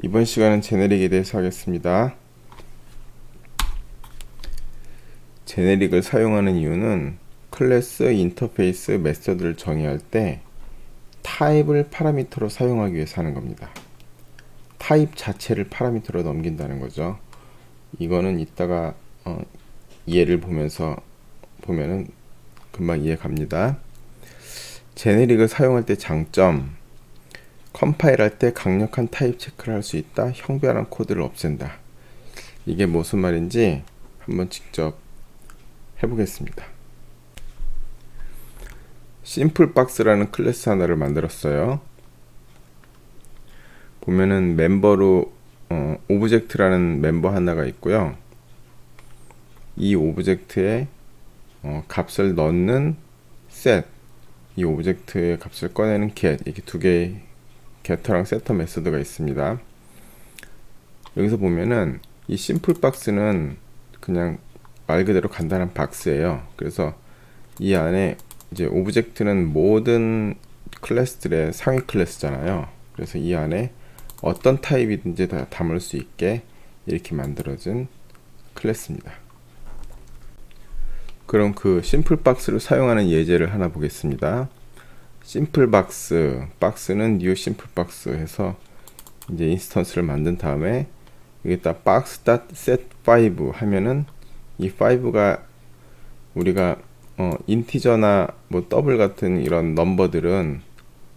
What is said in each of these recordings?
이번 시간은 제네릭에 대해서 하겠습니다. 제네릭을 사용하는 이유는 클래스, 인터페이스, 메서드를 정의할 때 타입을 파라미터로 사용하기 위해서 하는 겁니다. 타입 자체를 파라미터로 넘긴다는 거죠. 이거는 이따가 예를 보면은 금방 이해 갑니다. 제네릭을 사용할 때 장점, 컴파일할 때 강력한 타입 체크를 할 수 있다. 형별한 코드를 없앤다. 이게 무슨 말인지 한번 직접 해보겠습니다. 심플박스라는 클래스 하나를 만들었어요. 보면은 멤버로 오브젝트라는 멤버 하나가 있고요. 이 오브젝트에 값을 넣는 set, 이 오브젝트의 값을 꺼내는 get, 이렇게 두 개의 get터랑 setter 메소드가 있습니다. 여기서 보면은 이 심플박스는 그냥 말 그대로 간단한 박스예요. 그래서 이 안에 이제 오브젝트는 모든 클래스들의 상위 클래스잖아요. 그래서 이 안에 어떤 타입이든지 다 담을 수 있게 이렇게 만들어진 클래스입니다. 그럼 그 심플박스를 사용하는 예제를 하나 보겠습니다. 심플박스, 박스는 new 심플박스 해서 이제 인스턴스를 만든 다음에 여기다 box.set5 하면은 이 5가 우리가 인티저나 뭐 더블 같은 이런 넘버들은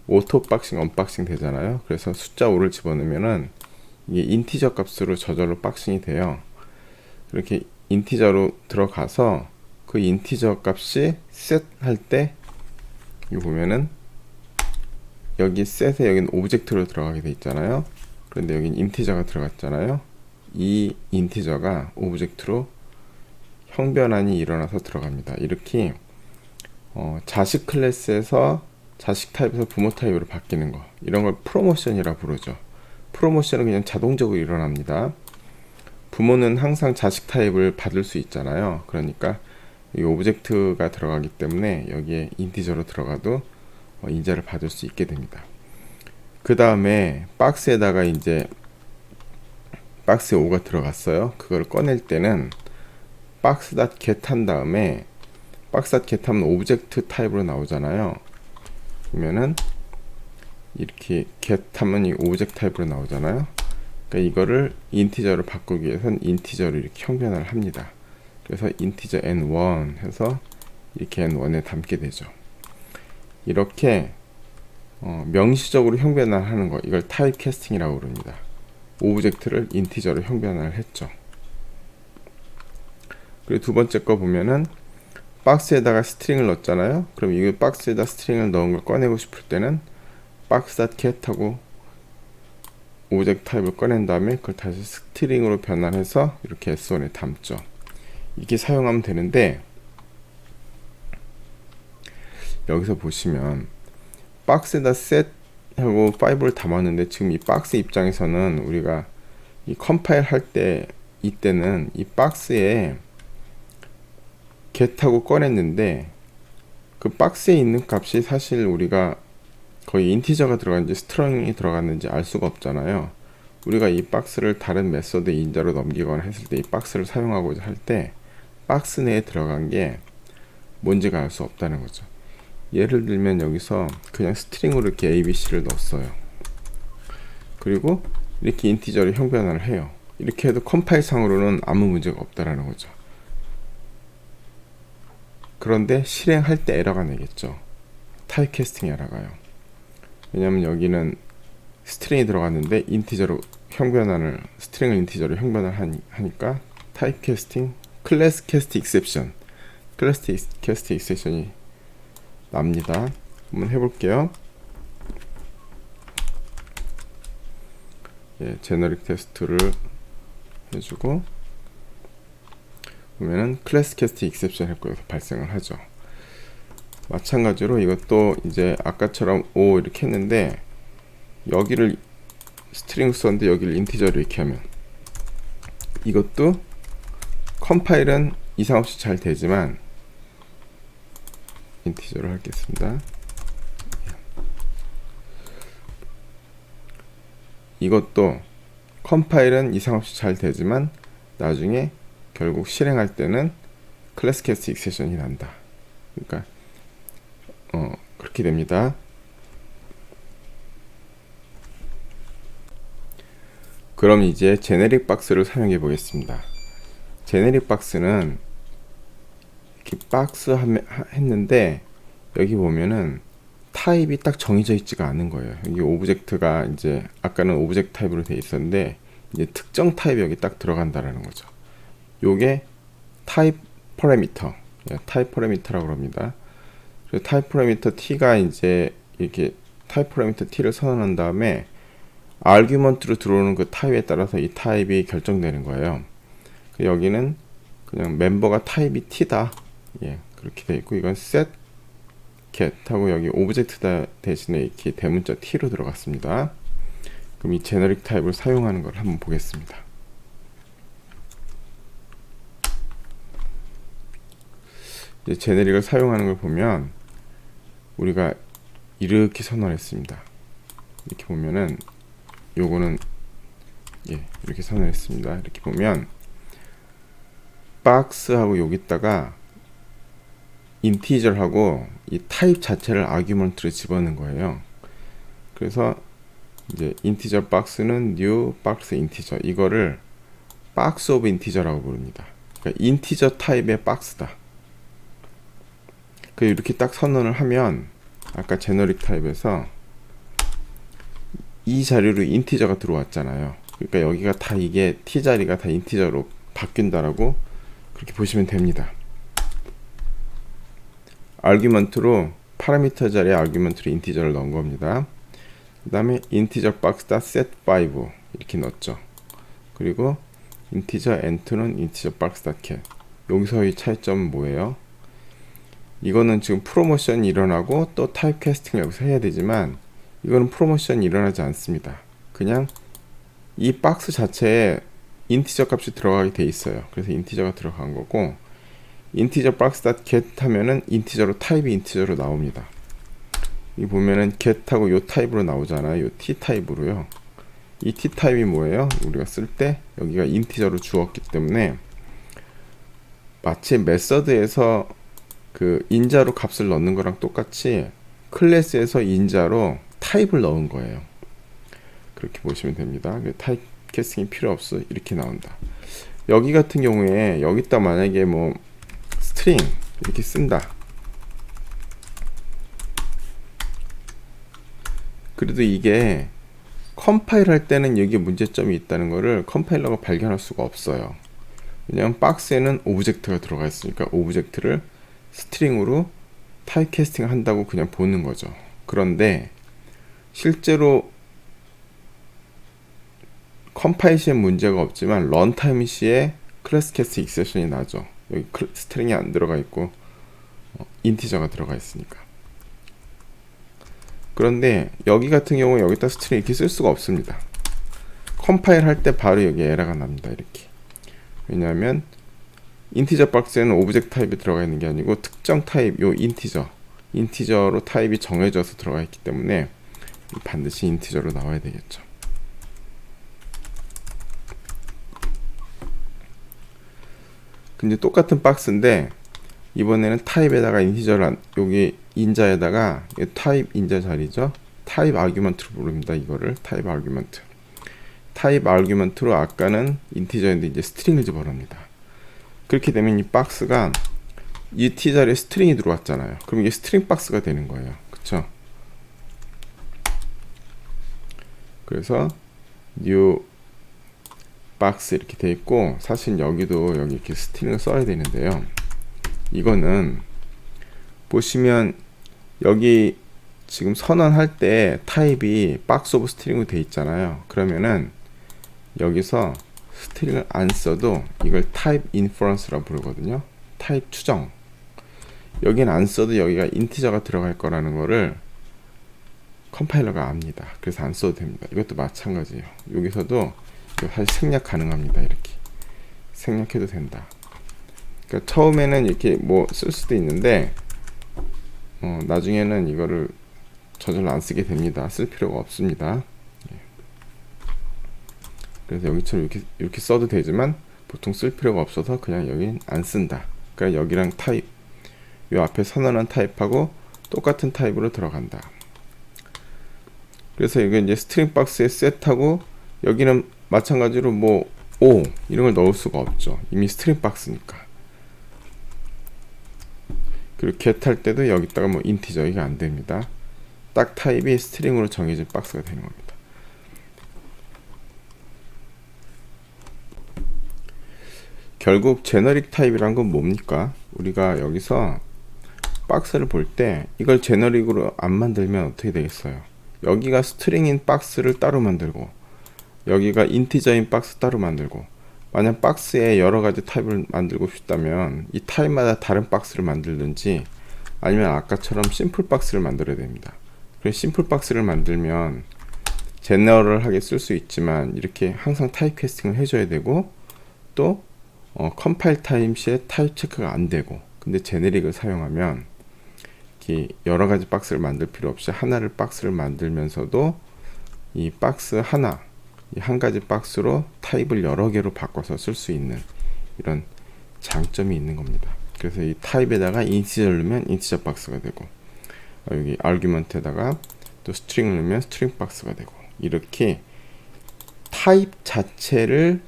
오토 박싱, 언박싱 되잖아요. 그래서 숫자 5를 집어넣으면은 이게 인티저 값으로 저절로 박싱이 돼요. 이렇게 인티저로 들어가서 그 인티저 값이 셋 할 때 이거 보면은 여기 셋에 여기는 오브젝트로 들어가게 돼 있잖아요. 그런데 여긴 인티저가 들어갔잖아요. 이 인티저가 오브젝트로 형변환이 일어나서 들어갑니다. 이렇게 자식 클래스에서 자식 타입에서 부모 타입으로 바뀌는 거, 이런 걸 프로모션이라 부르죠. 프로모션은 그냥 자동적으로 일어납니다. 부모는 항상 자식 타입을 받을 수 있잖아요. 그러니까 이 오브젝트가 들어가기 때문에 여기에 인티저로 들어가도 인자를 받을 수 있게 됩니다. 그 다음에 박스에다가 이제 박스에 5가 들어갔어요. 그걸 꺼낼 때는 box.get 한 다음에 box.get 하면 오브젝트 타입으로 나오잖아요. 그러면은 이렇게 get 하면 이 오브젝트 타입으로 나오잖아요. 그러니까 이거를 인티저로 바꾸기 위해서는 인티저를 이렇게 형변화를 합니다. 그래서 인티저 n1 해서 이렇게 n1에 담게 되죠. 이렇게 명시적으로 형변화를 하는 거, 이걸 타입 캐스팅이라고 부릅니다. 오브젝트를 인티저로 형변화를 했죠. 그리고 두 번째 거 보면은 박스에다가 스트링을 넣었잖아요. 그럼 이 박스에다 스트링을 넣은 걸 꺼내고 싶을 때는 box.get 하고 오브젝트 타입을 꺼낸 다음에 그걸 다시 스트링으로 변환해서 이렇게 s1에 담죠. 이렇게 사용하면 되는데, 여기서 보시면 박스에다 set 하고 5를 담았는데 지금 이 박스 입장에서는 우리가 이 컴파일 할 때 이때는 이 박스에 get하고 꺼냈는데 그 박스에 있는 값이 사실 우리가 거의 인티저가 들어갔는지 스트링이 들어갔는지 알 수가 없잖아요. 우리가 이 박스를 다른 메소드 인자로 넘기거나 했을 때 이 박스를 사용하고자 할 때 박스 내에 들어간 게 뭔지가 알 수 없다는 거죠. 예를 들면 여기서 그냥 스트링으로 이렇게 ABC를 넣었어요. 그리고 이렇게 인티저로 형변화를 해요. 이렇게 해도 컴파일 상으로는 아무 문제가 없다라는 거죠. 그런데 실행할 때 에러가 내겠죠. 타입 캐스팅 에러가요. 왜냐면 여기는 스트링이 들어갔는데 인티저로 형변환을, 스트링을 인티저로 형변환을 하니까 타입 캐스팅, 클래스 캐스트 익셉션, 클래스 캐스트 익셉션이 납니다. 한번 해볼게요. 예, 제너릭 테스트를 해주고 보면은 클래스 캐스트 익셉션 했고요, 발생을 하죠. 마찬가지로 이것도 이제 아까처럼 5 이렇게 했는데 여기를 스트링 썼는데 여기를 인티저로 이렇게 하면 이것도 컴파일은 이상 없이 잘 되지만 인티저로 하겠습니다. 이것도 컴파일은 이상 없이 잘 되지만 나중에 결국 실행할 때는 클래스 캐스트 익셉션이 난다. 그러니까 그렇게 됩니다. 그럼 이제 제네릭 박스를 사용해 보겠습니다. 제네릭 박스는 이렇게 박스 했는데 여기 보면은 타입이 딱 정해져 있지가 않은 거예요. 여기 오브젝트가 이제 아까는 오브젝트 타입으로 되어 있었는데 이제 특정 타입이 여기 딱 들어간다라는 거죠. 요게 타입 파라미터, 타입 파라미터라고 합니다. 그래서 타입 파라미터 t가 이제 이렇게 타입 파라미터 t를 선언한 다음에 아규먼트로 들어오는 그 타입에 따라서 이 타입이 결정되는 거예요. 여기는 그냥 멤버가 타입이 t다. 그렇게 되어 있고 이건 set get 하고 여기 오브젝트 대신에 이렇게 대문자 t로 들어갔습니다. 그럼 이 제너릭 타입을 사용하는 걸 한번 보겠습니다. 이제 제너릭을 사용하는 걸 보면 우리가 이렇게 선언했습니다. 이렇게 보면은 요거는 이렇게 선언했습니다. 이렇게 보면 박스하고 여기다가 인티저하고 이 타입 자체를 아규먼트로 집어넣는 거예요. 그래서 이제 인티저 박스는 new 박스 인티저, 이거를 박스 오브 인티저라고 부릅니다. 그러니까 인티저 타입의 박스다. 이렇게 딱 선언을 하면 아까 제너릭 타입에서 이 자료로 인티저가 들어왔잖아요. 그러니까 여기가 다 이게 t 자리가 다 인티저로 바뀐다라고 그렇게 보시면 됩니다. 아규먼트로 파라미터 자리에 아규먼트로 인티저를 넣은 겁니다. 그 다음에 인티저 박스다 set5 이렇게 넣었죠. 그리고 인티저 n2는 인티저 박스다 get. 여기서의 차이점은 뭐예요? 이거는 지금 프로모션이 일어나고 또 타입 캐스팅을 여기서 해야 되지만 이거는 프로모션이 일어나지 않습니다. 그냥 이 박스 자체에 인티저 값이 들어가게 돼 있어요. 그래서 인티저가 들어간 거고, 인티저 박스.get 하면은 인티저로 타입이 인티저로 나옵니다. 이 보면은 get하고 요 타입으로 나오잖아요. 요 t 타입으로요. 이 t 타입이 뭐예요? 우리가 쓸 때 여기가 인티저로 주었기 때문에 마치 메서드에서 그 인자로 값을 넣는 거랑 똑같이 클래스에서 인자로 타입을 넣은 거예요. 그렇게 보시면 됩니다. 타입 캐스팅이 필요 없어 이렇게 나온다. 여기 같은 경우에 여기다 만약에 뭐 스트링 이렇게 쓴다. 그래도 이게 컴파일 할 때는 여기에 문제점이 있다는 거를 컴파일러가 발견할 수가 없어요. 왜냐하면 박스에는 오브젝트가 들어가 있으니까 오브젝트를 스트링으로 타입 캐스팅을 한다고 그냥 보는 거죠. 그런데 실제로 컴파일 시에 문제가 없지만 런타임 시에 클래스 캐스트 익셉션이 나죠. 여기 스트링이 안 들어가 있고 인티저가 들어가 있으니까. 그런데 여기 같은 경우 여기다 스트링 이렇게 쓸 수가 없습니다. 컴파일 할 때 바로 여기 에러가 납니다. 이렇게. 왜냐하면 인티저 박스에는 오브젝트 타입이 들어가 있는 게 아니고 특정 타입, 요 인티저로 타입이 정해져서 들어가 있기 때문에 반드시 인티저로 나와야 되겠죠. 근데 똑같은 박스인데 이번에는 타입에다가 인티저를 여기 인자에다가 타입 인자 자리죠. 타입 아규먼트로 부릅니다. 이거를 타입 아규먼트. 타입 아규먼트로 아까는 인티저인데 이제 스트링을 집어넣습니다. 그렇게 되면 이 박스가 이 t 자리에 스트링이 들어왔잖아요. 그럼 이게 스트링 박스가 되는 거예요. 그쵸? 그래서 new 박스 이렇게 돼 있고, 사실 여기도 여기 이렇게 스트링을 써야 되는데요. 이거는 보시면 여기 지금 선언할 때 타입이 박스 오브 스트링으로 돼 있잖아요. 그러면은 여기서 스트링을 안 써도 이걸 타입 인퍼런스라고 부르거든요. 타입 추정. 여긴 안 써도 여기가 인티저가 들어갈 거라는 거를 컴파일러가 압니다. 그래서 안 써도 됩니다. 이것도 마찬가지예요. 여기서도 사실 생략 가능합니다. 이렇게 생략해도 된다. 그러니까 처음에는 이렇게 뭐 쓸 수도 있는데 나중에는 이거를 저절로 안 쓰게 됩니다. 쓸 필요가 없습니다. 그래서 여기처럼 이렇게 써도 되지만 보통 쓸 필요가 없어서 그냥 여긴 안 쓴다. 그러니까 여기랑 타입, 요 앞에 선언한 타입하고 똑같은 타입으로 들어간다. 그래서 이게 이제 스트링 박스에 셋하고 여기는 마찬가지로 뭐 O 이런 걸 넣을 수가 없죠. 이미 스트링 박스니까. 그리고 get 할 때도 여기다가 뭐 인티저 이게 안 됩니다. 딱 타입이 스트링으로 정해진 박스가 되는 겁니다. 결국 제너릭 타입이란 건 뭡니까? 우리가 여기서 박스를 볼 때 이걸 제너릭으로 안 만들면 어떻게 되겠어요? 여기가 스트링인 박스를 따로 만들고 여기가 인티저인 박스 따로 만들고, 만약 박스에 여러 가지 타입을 만들고 싶다면 이 타입마다 다른 박스를 만들든지 아니면 아까처럼 심플 박스를 만들어야 됩니다. 그래서 심플 박스를 만들면 제너럴하게 쓸 수 있지만 이렇게 항상 타입 캐스팅을 해줘야 되고, 또 컴파일 타임 시에 타입 체크가 안 되고, 근데 제네릭을 사용하면 이렇게 여러 가지 박스를 만들 필요 없이 하나를 박스를 만들면서도 이 박스 하나, 이 한 가지 박스로 타입을 여러 개로 바꿔서 쓸 수 있는 이런 장점이 있는 겁니다. 그래서 이 타입에다가 인티저를 넣으면 인티저 박스가 되고, 여기 아규먼트에다가 또 스트링을 넣으면 스트링 박스가 되고, 이렇게 타입 자체를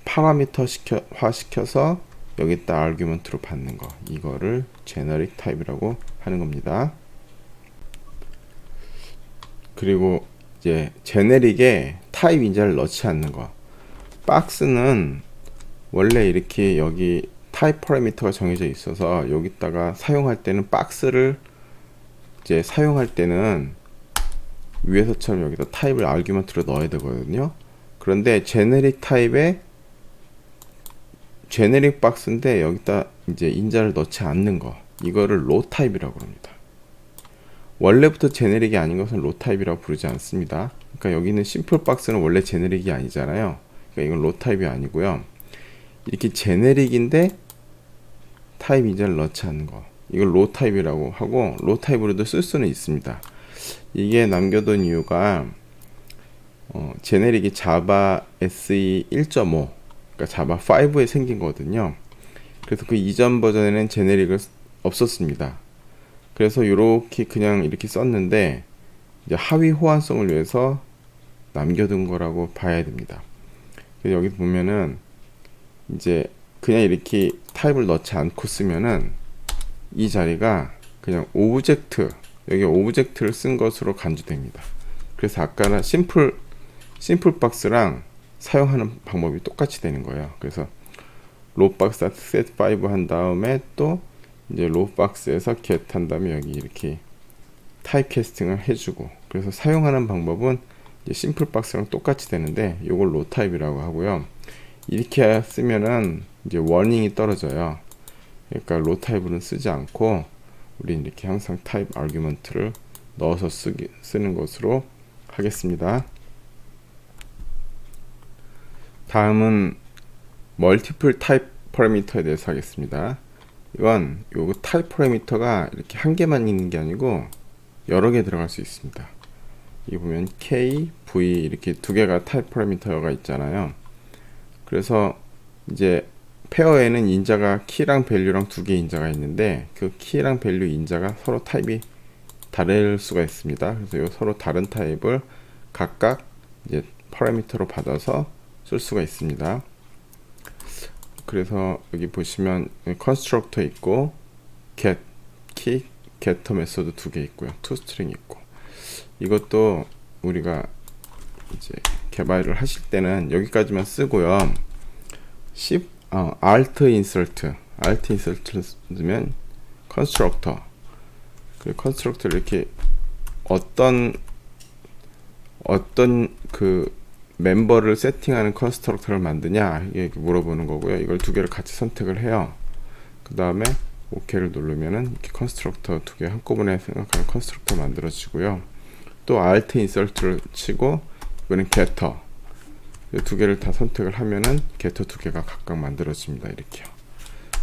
파라미터화 시켜서 여기다 아규먼트로 받는 거, 이거를 제너릭 타입이라고 하는 겁니다. 그리고 이제 제네릭에 타입 인자를 넣지 않는 거. 박스는 원래 이렇게 여기 타입 파라미터가 정해져 있어서 여기다가 사용할 때는 박스를 이제 사용할 때는 위에서처럼 여기다 타입을 아규먼트로 넣어야 되거든요. 그런데 제네릭 타입에 제네릭 박스인데 여기다 이제 인자를 넣지 않는 거, 이거를 로 타입이라고 합니다. 원래부터 제네릭이 아닌 것은 로 타입이라고 부르지 않습니다. 그러니까 여기는 심플 박스는 원래 제네릭이 아니잖아요. 그러니까 이건 로 타입이 아니고요. 이렇게 제네릭인데 타입 인자를 넣지 않는 거, 이걸 로 타입이라고 하고, 로 타입으로도 쓸 수는 있습니다. 이게 남겨둔 이유가 제네릭이 자바 SE 1.5, 그러니까 자바 5에 생긴 거거든요. 그래서 그 이전 버전에는 제네릭을 없었습니다. 그래서 이렇게 그냥 이렇게 썼는데 이제 하위 호환성을 위해서 남겨둔 거라고 봐야 됩니다. 그래서 여기 보면은 이제 그냥 이렇게 타입을 넣지 않고 쓰면은 이 자리가 그냥 오브젝트, 여기 오브젝트를 쓴 것으로 간주됩니다. 그래서 아까는 심플 박스랑 사용하는 방법이 똑같이 되는 거예요. 그래서 로 박스 set 5 한 다음에 또 이제 로 박스에서 get 한 다음에 여기 이렇게 타입 캐스팅을 해주고, 그래서 사용하는 방법은 이제 심플 박스랑 똑같이 되는데 이걸 로 타입이라고 하고요. 이렇게 쓰면은 이제 워닝이 떨어져요. 그러니까 로 타입으로는 쓰지 않고 우리는 이렇게 항상 타입 아규먼트를 넣어서 쓰는 것으로 하겠습니다. 다음은 멀티플 타입 파라미터에 대해서 하겠습니다. 이건 요거 타입 파라미터가 이렇게 한 개만 있는 게 아니고 여러 개 들어갈 수 있습니다. 이 보면 K, V 이렇게 두 개가 타입 파라미터가 있잖아요. 그래서 이제 페어에는 인자가 키랑 밸류랑 두 개 인자가 있는데 그 키랑 밸류 인자가 서로 타입이 다를 수가 있습니다. 그래서 요 서로 다른 타입을 각각 이제 파라미터로 받아서 쓸 수가 있습니다. 그래서 여기 보시면 컨스트럭터 있고 get, key, getter 메소드 두 개 있고요. toString 있고, 이것도 우리가 이제 개발을 하실 때는 여기까지만 쓰고요. alt insert를 쓰면 constructor, 그리고 constructor를 이렇게 어떤 그 멤버를 세팅하는 컨스트럭터를 만드냐 이렇게 물어보는 거고요. 이걸 두 개를 같이 선택을 해요. 그 다음에 OK를 누르면은 이렇게 컨스트럭터 두 개 한꺼번에 생각하는 컨스트럭터 만들어지고요. 또 Alt Insert를 치고 이거는 Getter, 두 개를 다 선택을 하면은 Getter 두 개가 각각 만들어집니다. 이렇게요.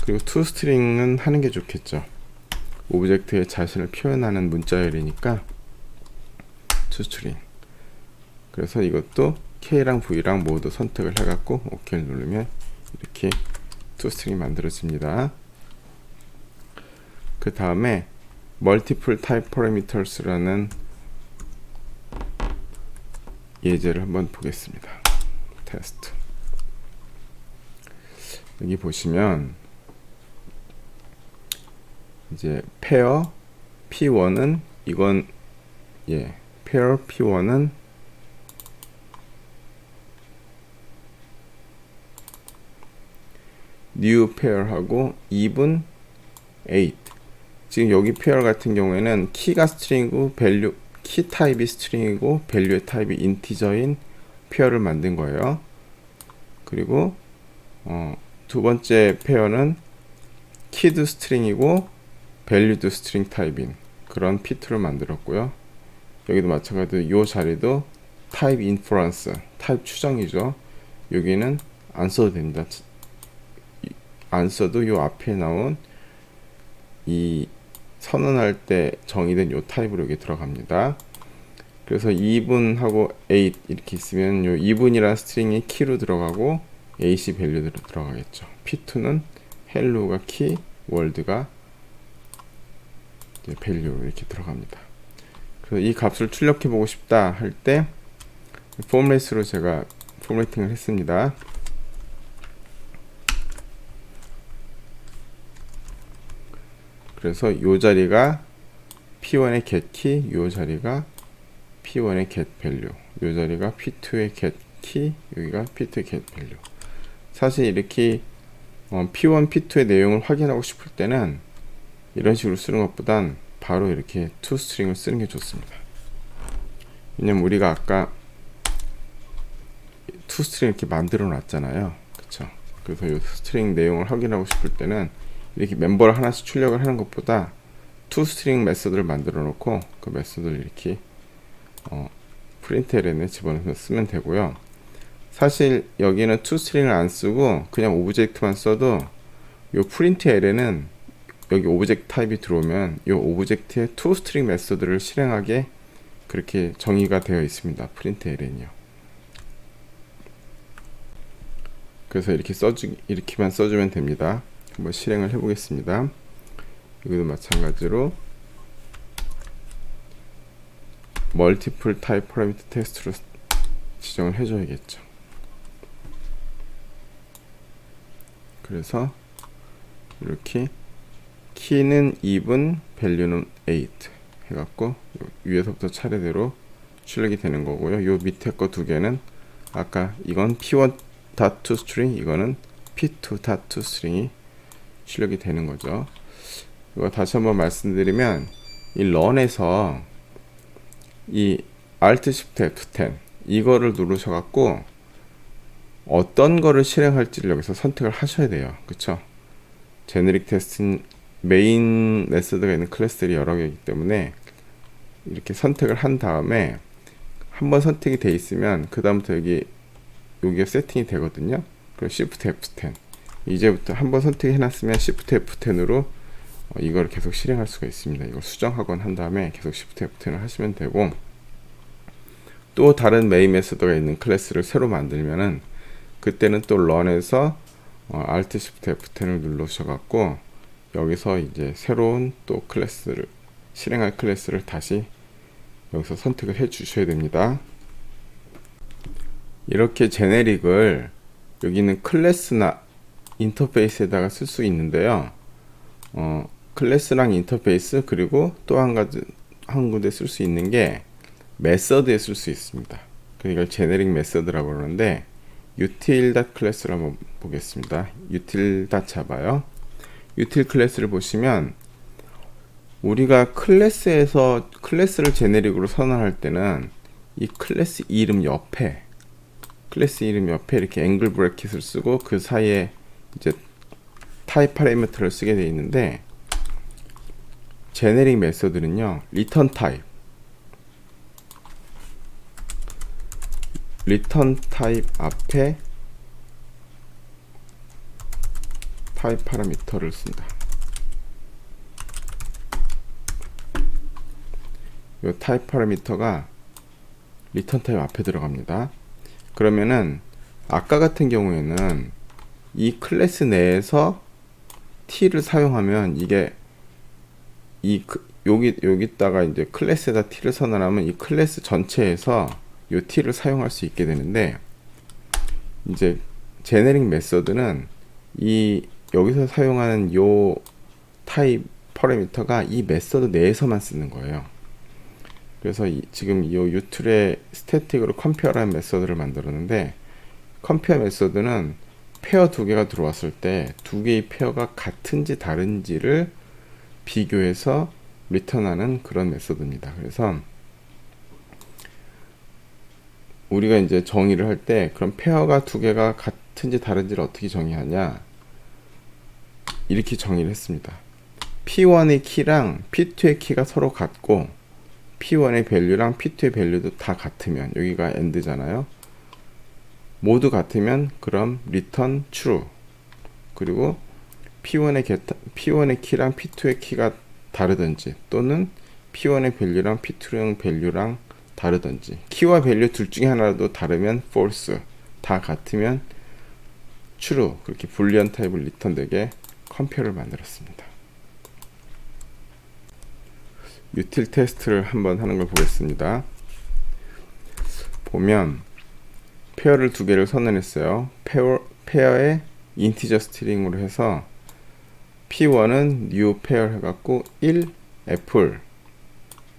그리고 toString은 하는 게 좋겠죠. 오브젝트에 자신을 표현하는 문자열이니까 toString. 그래서 이것도 K랑 V랑 모두 선택을 해갖고 OK를 누르면 이렇게 toString이 만들어집니다. 그 다음에 Multiple Type Parameters라는 예제를 한번 보겠습니다. 테스트. 여기 보시면 이제 pair P1은 이건 pair P1은 new pair하고 even 8. 지금 여기 pair 같은 경우에는 키가 스트링이고 밸류 키 타입이 스트링이고 밸류의 타입이 인티저인 페어를 만든 거예요. 그리고 두 번째 페어는 키도 스트링이고 밸류도 스트링 타입인 그런 P2를 만들었고요. 여기도 마찬가지로 이 자리도 타입 인퍼런스, 타입 추정이죠. 여기는 안 써도 됩니다. 안 써도 이 앞에 나온 이 선언할 때 정의된 요 타입으로 여기 들어갑니다. 그래서 2분하고 8 이렇게 있으면 요 2분이라는 스트링이 키로 들어가고 8이 밸류로 들어가겠죠. P2는 hello가 키, world가 밸류로 이렇게 들어갑니다. 그래서 이 값을 출력해 보고 싶다 할 때 포맷으로 제가 포매팅을 했습니다. 그래서 이 자리가 P1의 get key, 이 자리가 P1의 get value, 이 자리가 P2의 get key, 여기가 P2의 get value. 사실 이렇게 P1, P2의 내용을 확인하고 싶을 때는 이런 식으로 쓰는 것보단 바로 이렇게 toString을 쓰는 게 좋습니다. 왜냐면 우리가 아까 toString 이렇게 만들어 놨잖아요. 그쵸? 그래서 이 스트링 내용을 확인하고 싶을 때는 이렇게 멤버를 하나씩 출력을 하는 것보다 toString 메소드를 만들어 놓고 그 메소드를 이렇게 println에 집어넣어서 쓰면 되고요. 사실 여기는 toString을 안 쓰고 그냥 오브젝트만 써도 이 println은 여기 오브젝트 타입이 들어오면 이 오브젝트의 toString 메소드를 실행하게 그렇게 정의가 되어 있습니다. println이요. 그래서 이렇게만 써주면 됩니다. 한번 실행을 해보겠습니다. 여기도 마찬가지로 Multiple Type Parameter Test로 지정을 해줘야겠죠. 그래서 이렇게 키는 even, 밸류는 8 해갖고 위에서부터 차례대로 출력이 되는 거고요. 요 밑에 거 두 개는 아까 이건 P1.toString, 이거는 P2.toString이 출력이 되는 거죠. 이거 다시 한번 말씀드리면 이 런에서 이 Alt Shift F10 이거를 누르셔갖고 어떤 거를 실행할지를 여기서 선택을 하셔야 돼요. 그쵸? 제네릭 테스트는 메인 메소드가 있는 클래스들이 여러 개이기 때문에 이렇게 선택을 한 다음에 한번 선택이 돼 있으면 그 다음부터 여기에 세팅이 되거든요. 그리고 Shift F10 이제부터 한번 선택해 놨으면 Shift F10으로 이걸 계속 실행할 수가 있습니다. 이걸 수정하거나 한 다음에 계속 Shift F10을 하시면 되고, 또 다른 메인 메소드가 있는 클래스를 새로 만들면은 그때는 또 런에서 Alt Shift F10을 눌러주셔갖고 여기서 이제 새로운 또 클래스를 실행할 클래스를 다시 여기서 선택을 해 주셔야 됩니다. 이렇게 제네릭을 여기는 클래스나 인터페이스에다가 쓸 수 있는데요. 클래스랑 인터페이스 그리고 또 한 가지 한 군데 쓸 수 있는 게 메서드에 쓸 수 있습니다. 그러니까 제네릭 메서드라고 그러는데 util.class를 한번 보겠습니다. util.java요. util 클래스를 보시면 우리가 클래스에서 클래스를 제네릭으로 선언할 때는 이 클래스 이름 옆에 이렇게 앵글 브래킷을 쓰고 그 사이에 이제 타입 파라미터를 쓰게 되어 있는데, 제네릭 메소드는요 리턴 타입 앞에 타입 파라미터를 쓴다. 이 타입 파라미터가 리턴 타입 앞에 들어갑니다. 그러면은 아까 같은 경우에는 이 클래스 내에서 t를 사용하면 이게 여기다가 이제 클래스에다 t를 선언하면 이 클래스 전체에서 이 t를 사용할 수 있게 되는데, 이제 제네릭 메서드는 여기서 사용하는 요 타입 파라미터가 이 메서드 내에서만 쓰는 거예요. 그래서 지금 이 util의 스태틱으로 컴페어라는 메서드를 만들었는데, 컴페어 메서드는 페어 두 개가 들어왔을 때 두 개의 페어가 같은지 다른지를 비교해서 리턴하는 그런 메서드입니다. 그래서 우리가 이제 정의를 할 때 그럼 페어가 두 개가 같은지 다른지를 어떻게 정의하냐, 이렇게 정의를 했습니다. P1의 키랑 P2의 키가 서로 같고 P1의 밸류랑 P2의 밸류도 다 같으면, 여기가 end잖아요. 모두 같으면 그럼 return true. 그리고 P1의 키랑 P2의 키가 다르든지, 또는 P1의 밸류랑 P2의 밸류랑 다르든지, 키와 밸류 둘 중에 하나라도 다르면 false, 다 같으면 true. 그렇게 불리언 타입을 리턴되게 컴페어를 만들었습니다. 유틸 테스트를 한번 하는 걸 보겠습니다. 보면 페어를 두 개를 선언했어요. 페어에 인티저 스트링으로 해서 P1은 new 페어 해갖고 1 애플,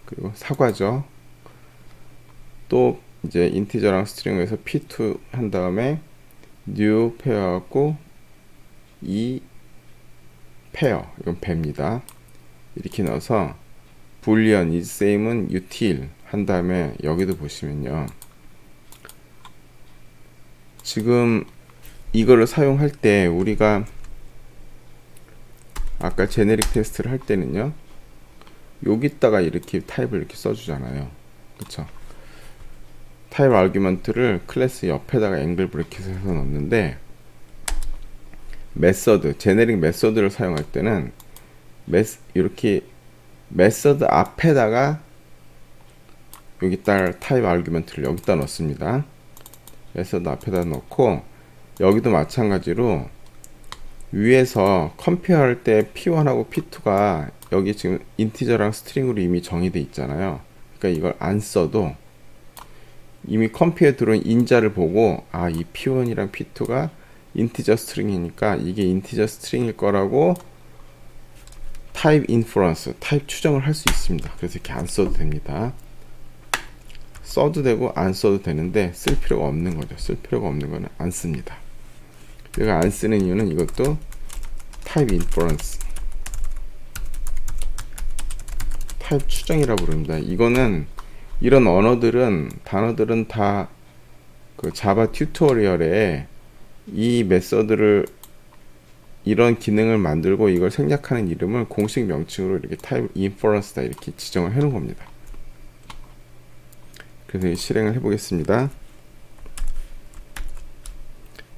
그리고 사과죠. 또 이제 인티저랑 스트링을 해서 P2 한 다음에 new 페어 갖고 2 페어, 이건 배입니다. 이렇게 넣어서 boolean is same은 util 한 다음에 여기도 보시면요, 지금 이거를 사용할 때 우리가 아까 제네릭 테스트를 할 때는요, 여기다가 이렇게 타입을 이렇게 써주잖아요. 그쵸? 타입 아규먼트를 클래스 옆에다가 앵글 브래킷을 해서 넣는데, 메서드, 제네릭 메서드를 사용할 때는 이렇게 메서드 앞에다가 여기다 타입 아규먼트를 여기다 넣습니다. 메서드 앞에다 넣고, 여기도 마찬가지로 위에서 컴페어 할 때 P1하고 P2가 여기 지금 인티저랑 스트링으로 이미 정의되어 있잖아요. 그러니까 이걸 안 써도 이미 컴페어 들어온 인자를 보고, 아, 이 P1이랑 P2가 인티저 스트링이니까 이게 인티저 스트링일 거라고 타입 인퍼런스, 타입 추정을 할 수 있습니다. 그래서 이렇게 안 써도 됩니다. 써도 되고 안 써도 되는데 쓸 필요가 없는 거죠. 쓸 필요가 없는 거는 안 씁니다. 제가 안 쓰는 이유는 이것도 타입 인퍼런스, 타입 추정이라고 부릅니다. 이거는 이런 단어들은 다 그 자바 튜토리얼에 이 메서드를, 이런 기능을 만들고 이걸 생략하는 이름을 공식 명칭으로 이렇게 타입 인퍼런스다 이렇게 지정을 해 놓은 겁니다. 그래서 실행을 해 보겠습니다.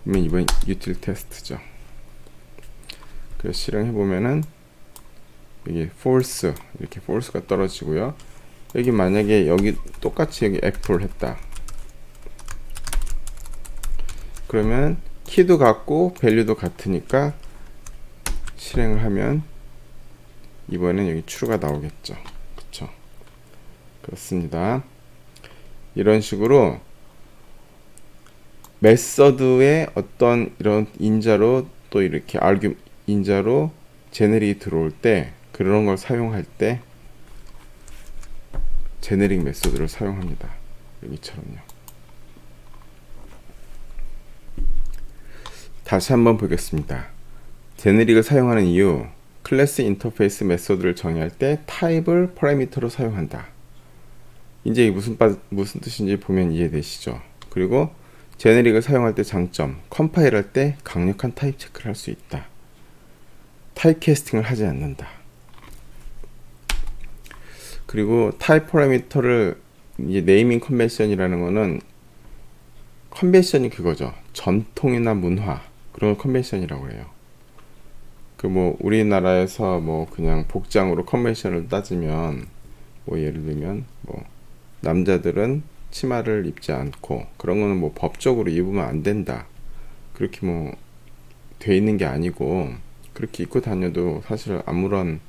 그러면 이번 유틸 테스트죠. 그래서 실행해 보면은 여기 false, 이렇게 false가 떨어지고요. 여기 만약에 여기 똑같이 여기 애플 했다, 그러면 키도 같고 밸류도 같으니까 실행을 하면 이번엔 여기 true가 나오겠죠. 그쵸? 그렇습니다. 이런 식으로 메서드의 어떤 이런 인자로, 또 이렇게 인자로 제네릭이 들어올 때, 그런 걸 사용할 때 제네릭 메서드를 사용합니다. 여기처럼요. 다시 한번 보겠습니다. 제네릭을 사용하는 이유, 클래스 인터페이스 메서드를 정의할 때 타입을 파라미터로 사용한다. 이제 무슨 뜻인지 보면 이해되시죠? 그리고 제네릭을 사용할 때 장점, 컴파일할 때 강력한 타입 체크를 할 수 있다. 타입 캐스팅을 하지 않는다. 그리고 타입 파라미터를 이제 네이밍 컨벤션이라는 거는, 컨벤션이 그거죠. 전통이나 문화, 그런 컨벤션이라고 해요. 그 뭐 우리나라에서 뭐 그냥 복장으로 컨벤션을 따지면, 뭐 예를 들면 뭐 남자들은 치마를 입지 않고, 그런 거는 뭐 법적으로 입으면 안 된다, 그렇게 뭐 돼 있는 게 아니고, 그렇게 입고 다녀도 사실 아무런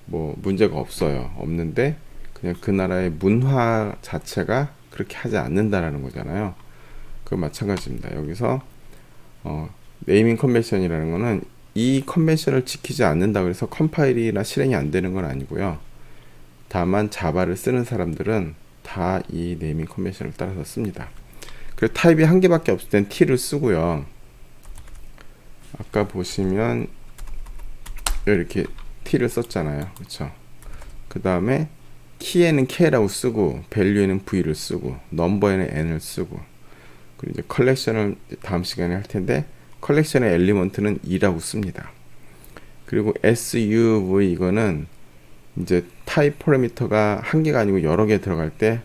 뭐 문제가 없는데, 그냥 그 나라의 문화 자체가 그렇게 하지 않는다라는 거잖아요. 그 마찬가지입니다. 여기서 네이밍 컨벤션이라는 거는 이 컨벤션을 지키지 않는다 그래서 컴파일이나 실행이 안 되는 건 아니고요. 다만 자바를 쓰는 사람들은 다 이 네이밍 컨벤션을 따라서 씁니다. 그리고 타입이 한 개밖에 없을 땐 t를 쓰고요. 아까 보시면 이렇게 t를 썼잖아요. 그렇죠? 그 다음에 키에는 k라고 쓰고, 밸류에는 v를 쓰고, 넘버에는 n을 쓰고, 그리고 이제 컬렉션을 다음 시간에 할 텐데, 컬렉션의 엘리먼트는 2라고 씁니다. 그리고 SUV, 이거는 이제 타입 파라미터가 한 개가 아니고 여러 개 들어갈 때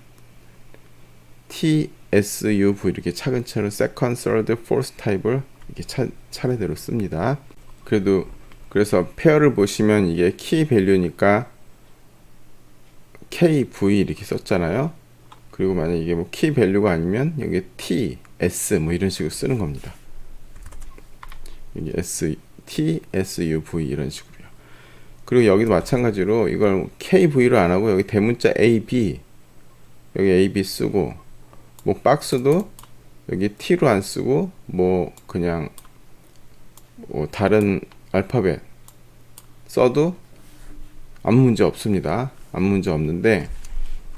TSUV 이렇게 차근차근 second, third, fourth 타입을 이렇게 차례대로 씁니다. 그래서 페어를 보시면 이게 키 밸류니까 KV 이렇게 썼잖아요. 그리고 만약 이게 뭐 키 밸류가 아니면 여기 T, S 뭐 이런 식으로 쓰는 겁니다. 여기 S, T, S, U, V 이런 식으로요. 그리고 여기도 마찬가지로 이걸 KV로 안 하고 여기 대문자 A, B, 여기 A, B 쓰고, 뭐 박스도 여기 T로 안 쓰고 뭐 그냥 뭐 다른 알파벳 써도 아무 문제 없습니다. 아무 문제 없는데,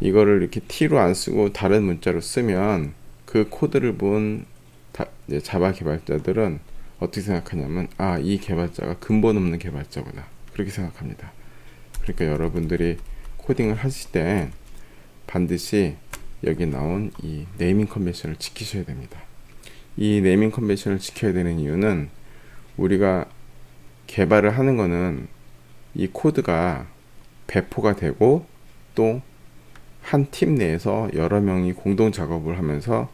이거를 이렇게 T로 안 쓰고 다른 문자로 쓰면 그 코드를 본 자바 개발자들은 어떻게 생각하냐면, 아, 이 개발자가 근본 없는 개발자구나, 그렇게 생각합니다. 그러니까 여러분들이 코딩을 하실 때 반드시 여기 나온 이 네이밍 컨벤션을 지키셔야 됩니다. 이 네이밍 컨벤션을 지켜야 되는 이유는, 우리가 개발을 하는 거는 이 코드가 배포가 되고 또 한 팀 내에서 여러 명이 공동 작업을 하면서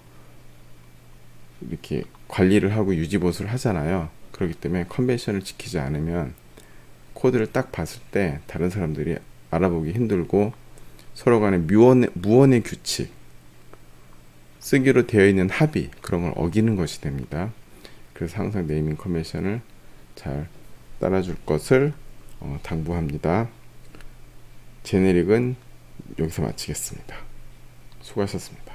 이렇게 관리를 하고 유지보수를 하잖아요. 그렇기 때문에 컨벤션을 지키지 않으면 코드를 딱 봤을 때 다른 사람들이 알아보기 힘들고, 서로 간에 무언의 규칙, 쓰기로 되어 있는 합의, 그런 걸 어기는 것이 됩니다. 그래서 항상 네이밍 컨벤션을 잘 따라줄 것을 당부합니다. 제네릭은 여기서 마치겠습니다. 수고하셨습니다.